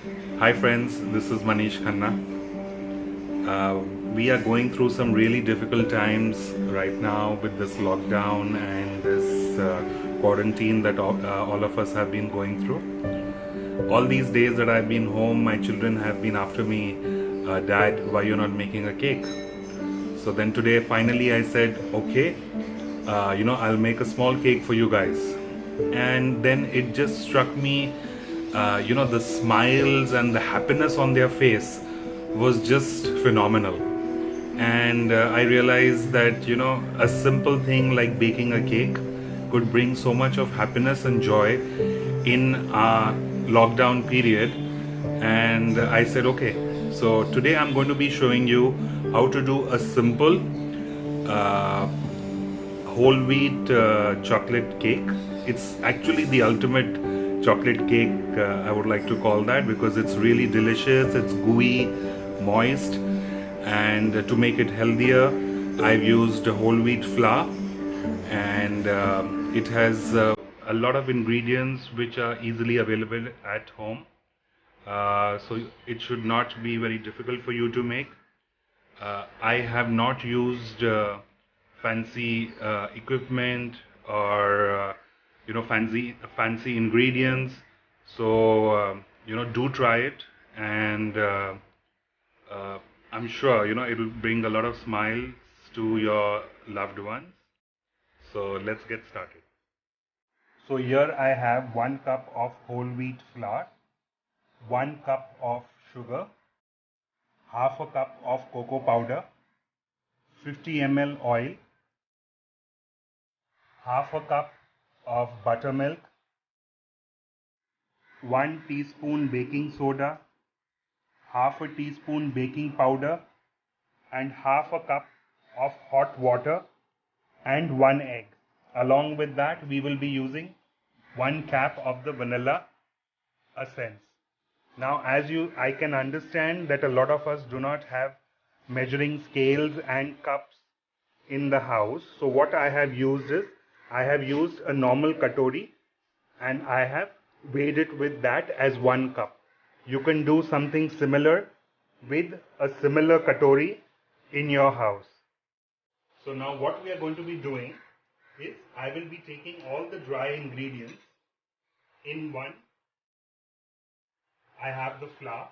Hi friends, this is Manish Khanna. Uh, we are going through some really difficult times right now with this lockdown and this quarantine that all of us have been going through. All these days that I've been home, my children have been after me, Dad, why you're not making a cake? So then today finally I said, okay, I'll make a small cake for you guys. And then it just struck me, the smiles and the happiness on their face was just phenomenal. And I realized that, a simple thing like baking a cake could bring so much of happiness and joy in a lockdown period. And I said, okay, so today I'm going to be showing you how to do a simple uh, whole wheat chocolate cake. It's actually the ultimate chocolate cake, I would like to call that, because it's really delicious, it's gooey, moist, and to make it healthier, I've used whole wheat flour, and it has a lot of ingredients which are easily available at home. So it should not be very difficult for you to make. I have not used fancy equipment or fancy ingredients. So do try it, and uh, I'm sure it will bring a lot of smiles to your loved ones. So let's get started. So here I have 1 cup of whole wheat flour, 1 cup of sugar, half a cup of cocoa powder, 50 ml oil, half a cup of buttermilk, 1 teaspoon baking soda, half a teaspoon baking powder, and half a cup of hot water, and 1 egg. Along with that, we will be using 1 cap of the vanilla essence. Now, I can understand that a lot of us do not have measuring scales and cups in the house. So what I have used is, I have used a normal katori and I have weighed it with that as 1 cup. You can do something similar with a similar katori in your house. So now what we are going to be doing is, I will be taking all the dry ingredients in one. I have the flour,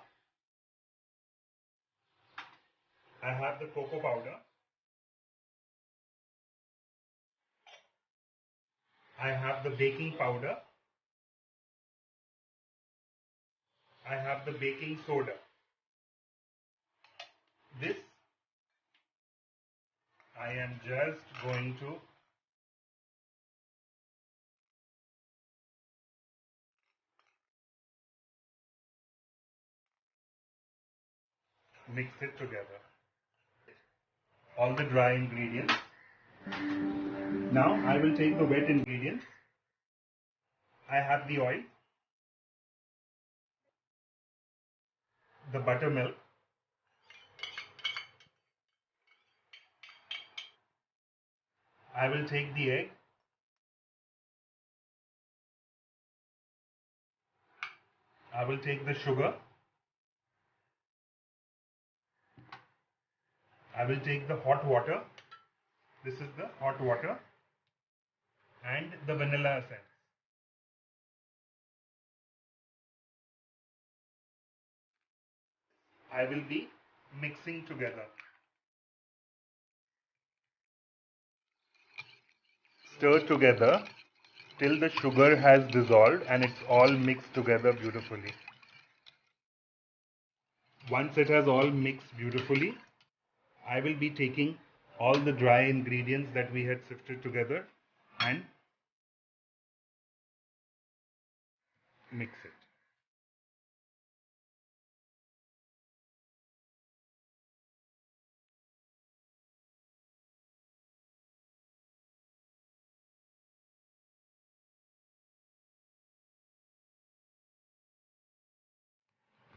I have the cocoa powder, I have the baking powder, I have the baking soda. This I am just going to mix it together. All the dry ingredients. Now I will take the wet ingredients. I have the oil, the buttermilk, I will take the egg, I will take the sugar, I will take the hot water. This is the hot water, and the vanilla essence. I will be mixing together. Stir together till the sugar has dissolved and it's all mixed together beautifully. Once it has all mixed beautifully, I will be taking all the dry ingredients that we had sifted together and mix it.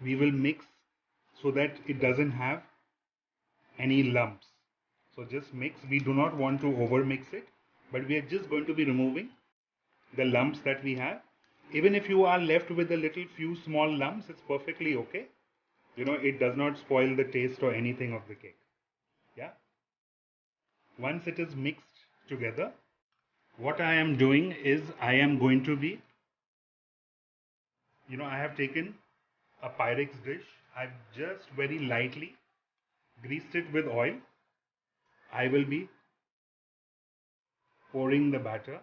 We will mix so that it doesn't have any lumps. So just mix. We do not want to over mix it, but we are just going to be removing the lumps that we have, Even if you are left with a little few small lumps, it's perfectly okay. It does not spoil the taste or anything of the cake. Yeah. Once it is mixed together, what I am doing is I am going to be, I have taken a Pyrex dish. I've just very lightly greased it with oil. I will be pouring the batter.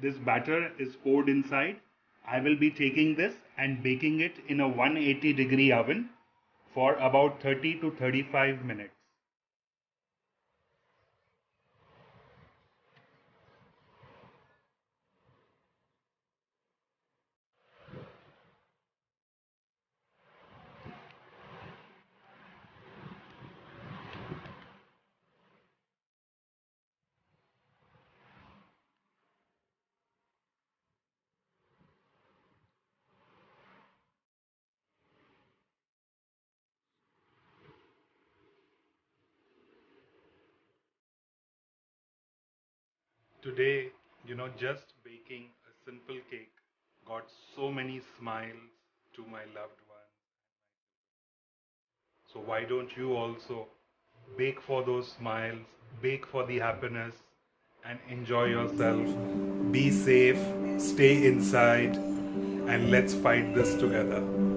This batter is poured inside. I will be taking this and baking it in a 180-degree oven for about 30 to 35 minutes. Today, just baking a simple cake got so many smiles to my loved one. So why don't you also bake for those smiles, bake for the happiness, and enjoy yourself. Be safe, stay inside, and let's fight this together.